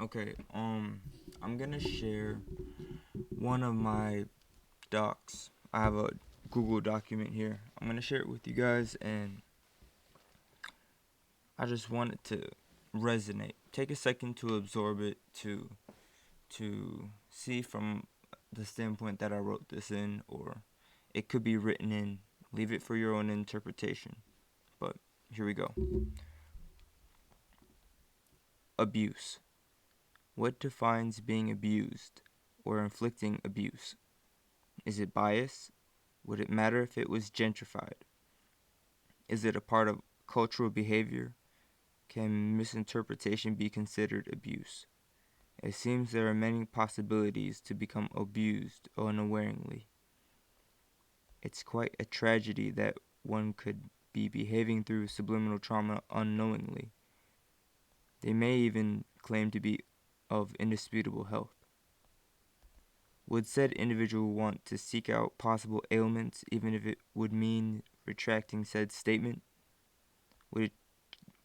Okay, I'm gonna share one of my docs. I have a Google document here. I'm gonna share it with you guys, and I just want it to resonate. Take a second to absorb it, to see from the standpoint that I wrote this in, or it could be written in. Leave it for your own interpretation. But here we go. Abuse. What defines being abused or inflicting abuse? Is it bias? Would it matter if it was gentrified? Is it a part of cultural behavior? Can misinterpretation be considered abuse? It seems there are many possibilities to become abused unawareingly. It's quite a tragedy that one could be behaving through subliminal trauma unknowingly. They may even claim to be of indisputable health. Would said individual want to seek out possible ailments even if it would mean retracting said statement? Would it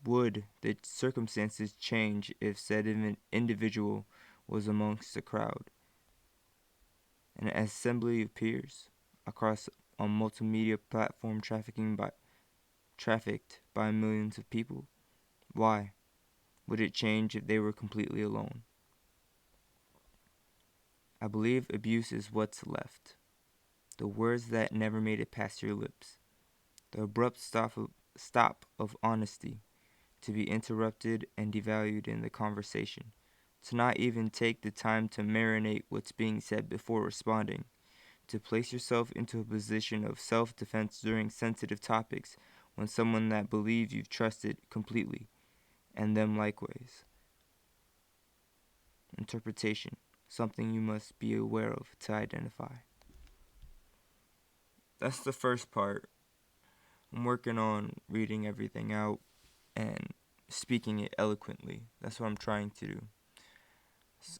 Would the circumstances change if said individual was amongst the crowd? An assembly of peers across a multimedia platform trafficked by millions of people? Why? Would it change if they were completely alone? I believe abuse is what's left. The words that never made it past your lips. The abrupt stop of honesty, to be interrupted and devalued in the conversation, to not even take the time to marinate what's being said before responding, to place yourself into a position of self-defense during sensitive topics when someone that believes you've trusted completely, and them likewise. Interpretation, something you must be aware of to identify. That's the first part. I'm working on reading everything out and speaking it eloquently. That's what I'm trying to do.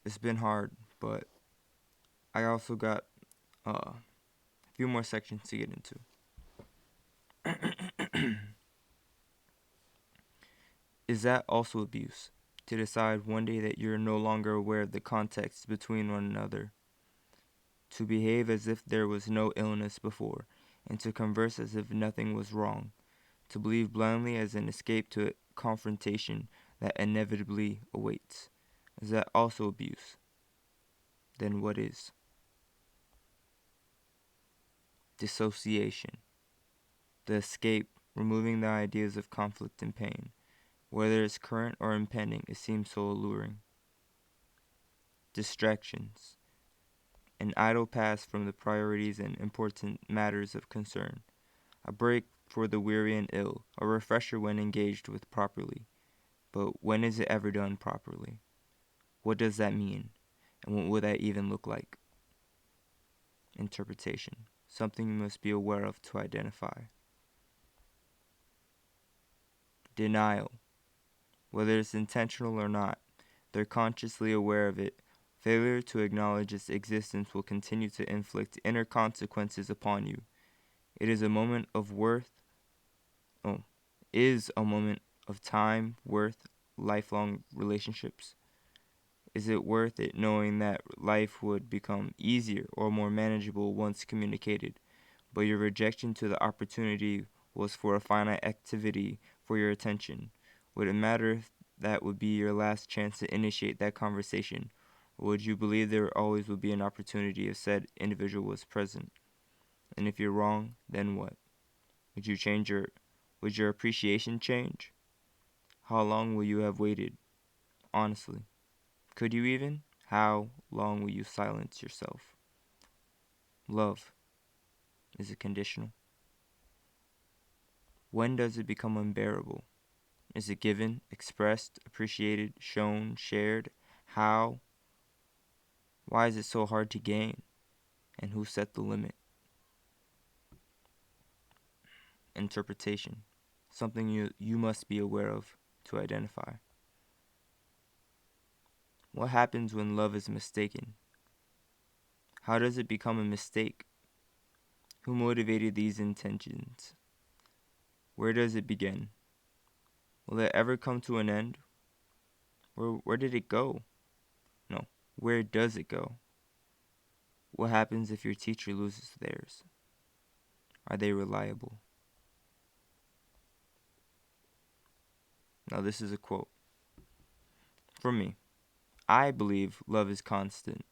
It's been hard, but I also got a few more sections to get into. Is that also abuse? To decide one day that you're no longer aware of the context between one another, to behave as if there was no illness before, and to converse as if nothing was wrong, to believe blindly as an escape to a confrontation that inevitably awaits. Is that also abuse? Then what is? Dissociation. The escape, removing the ideas of conflict and pain. Whether it's current or impending, it seems so alluring. Distractions. An idle pass from the priorities and important matters of concern. A break for the weary and ill. A refresher when engaged with properly. But when is it ever done properly? What does that mean? And what would that even look like? Interpretation. Something you must be aware of to identify. Denial. Whether it's intentional or not, they're consciously aware of it. Failure to acknowledge its existence will continue to inflict inner consequences upon you. It is a moment of worth, oh, is a moment of time worth lifelong relationships? Is it worth it knowing that life would become easier or more manageable once communicated, but your rejection to the opportunity was for a finite activity for your attention? Would it matter if that would be your last chance to initiate that conversation? Or would you believe there always would be an opportunity if said individual was present? And if you're wrong, then what? Would you change your would your appreciation change? How long will you have waited? Honestly. Could you even? How long will you silence yourself? Love. Is it conditional? When does it become unbearable? Is it given, expressed, appreciated, shown, shared? How? Why is it so hard to gain? And who set the limit? Interpretation. Something you must be aware of to identify. What happens when love is mistaken? How does it become a mistake? Who motivated these intentions? Where does it begin? Will it ever come to an end? Where did it go? Where does it go? What happens if your teacher loses theirs? Are they reliable? Now, this is a quote from me. I believe love is constant.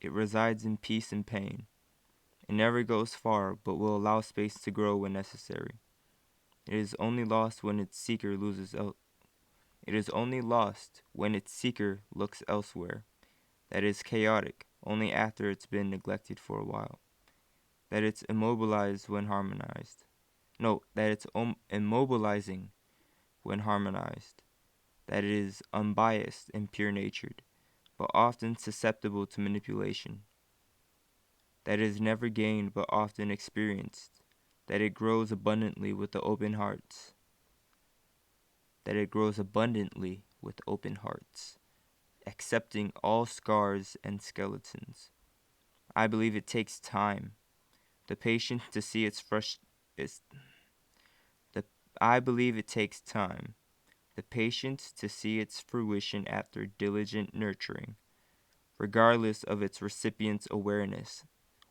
It resides in peace and pain. It never goes far, but will allow space to grow when necessary. It is only lost when its seeker It is only lost when its seeker looks elsewhere. That is chaotic only after it's been neglected for a while. That it's immobilized when harmonized. No, that it's immobilizing when harmonized. That it is unbiased and pure natured, but often susceptible to manipulation. That it is never gained but often experienced. That it grows abundantly with the open hearts. That it grows abundantly with open hearts, accepting all scars and skeletons. I believe it takes time, the patience to see its the I believe it takes time, the patience to see its fruition after diligent nurturing, regardless of its recipient's awareness,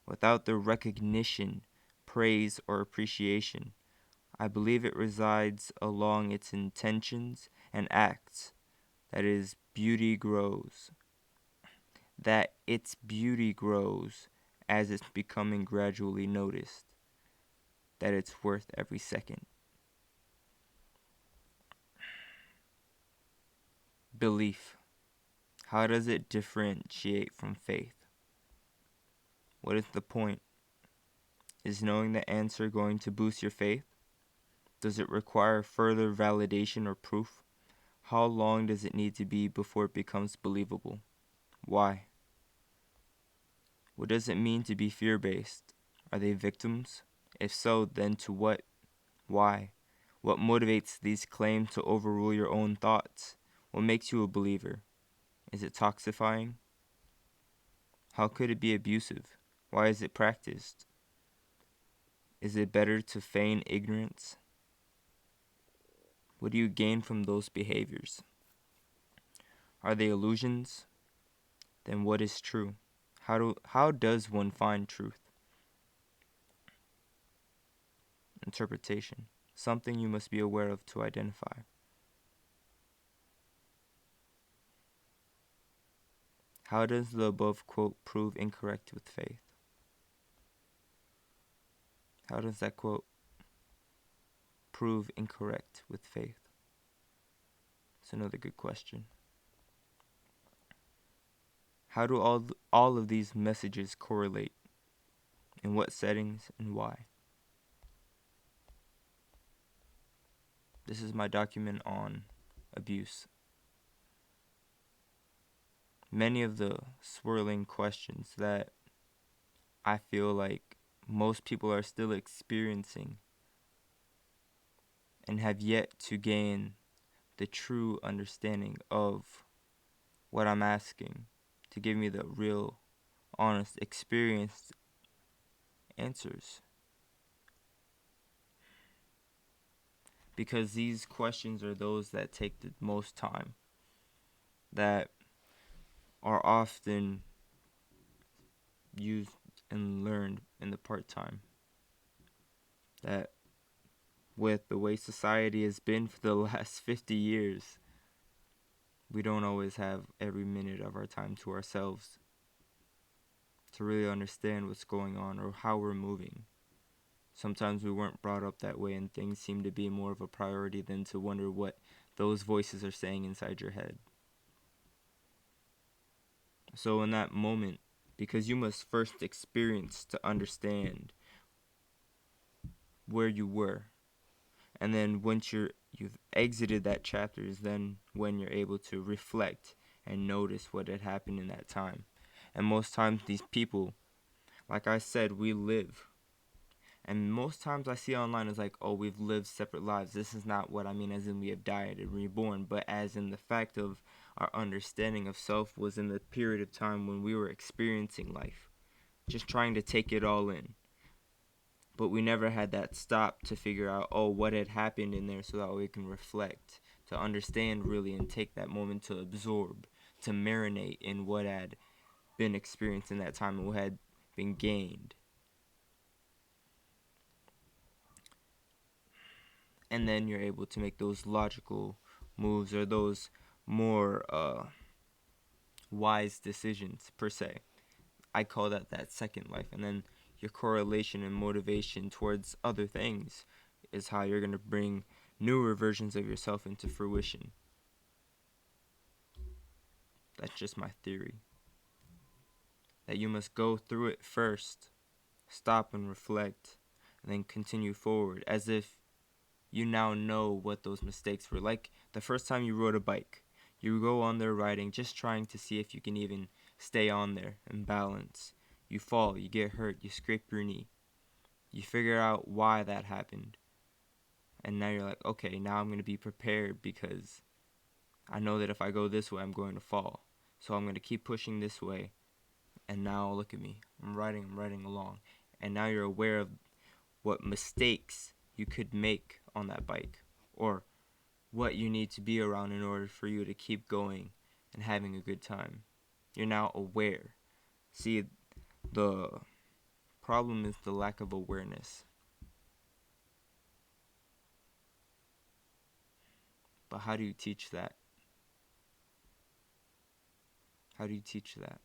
without the recognition, praise, or appreciation. I believe it resides along its intentions and acts, that is, beauty grows. That its beauty grows as it's becoming gradually noticed, that it's worth every second. Belief. How does it differentiate from faith? What is the point? Is knowing the answer going to boost your faith? Does it require further validation or proof? How long does it need to be before it becomes believable? Why? What does it mean to be fear-based? Are they victims? If so, then to what? Why? What motivates these claims to overrule your own thoughts? What makes you a believer? Is it toxifying? How could it be abusive? Why is it practiced? Is it better to feign ignorance? What do you gain from those behaviors? Are they illusions? Then what is true? How does one find truth? Interpretation. Something you must be aware of to identify. How does the above quote prove incorrect with faith? How does that quote prove incorrect with faith? It's another good question. How do all of these messages correlate? In what settings and why? This is my document on abuse. Many of the swirling questions that I feel like most people are still experiencing and have yet to gain the true understanding of what I'm asking to give me the real, honest, experienced answers. Because these questions are those that take the most time, that are often used and learned in the part-time. That with the way society has been for the last 50 years, we don't always have every minute of our time to ourselves to really understand what's going on or how we're moving. Sometimes we weren't brought up that way and things seem to be more of a priority than to wonder what those voices are saying inside your head. So in that moment, because you must first experience to understand where you were, and then once you've exited that chapter is then when you're able to reflect and notice what had happened in that time. And most times these people, like I said, we live. And most times I see online is like, oh, we've lived separate lives. This is not what I mean as in we have died and reborn, but as in the fact of our understanding of self was in the period of time when we were experiencing life, just trying to take it all in. But we never had that stop to figure out, oh, what had happened in there so that we can reflect, to understand really and take that moment to absorb, to marinate in what had been experienced in that time and what had been gained. And then you're able to make those logical moves or those more wise decisions, per se. I call that second life. And then your correlation and motivation towards other things is how you're going to bring newer versions of yourself into fruition. That's just my theory. That you must go through it first, stop and reflect, and then continue forward as if you now know what those mistakes were. Like the first time you rode a bike, you go on there riding, just trying to see if you can even stay on there and balance. You fall, you get hurt, you scrape your knee. You figure out why that happened. And now you're like, okay, now I'm going to be prepared because I know that if I go this way, I'm going to fall. So I'm going to keep pushing this way. And now look at me. I'm riding along. And now you're aware of what mistakes you could make on that bike, or what you need to be around in order for you to keep going and having a good time. You're now aware. See, the problem is the lack of awareness. But how do you teach that? How do you teach that?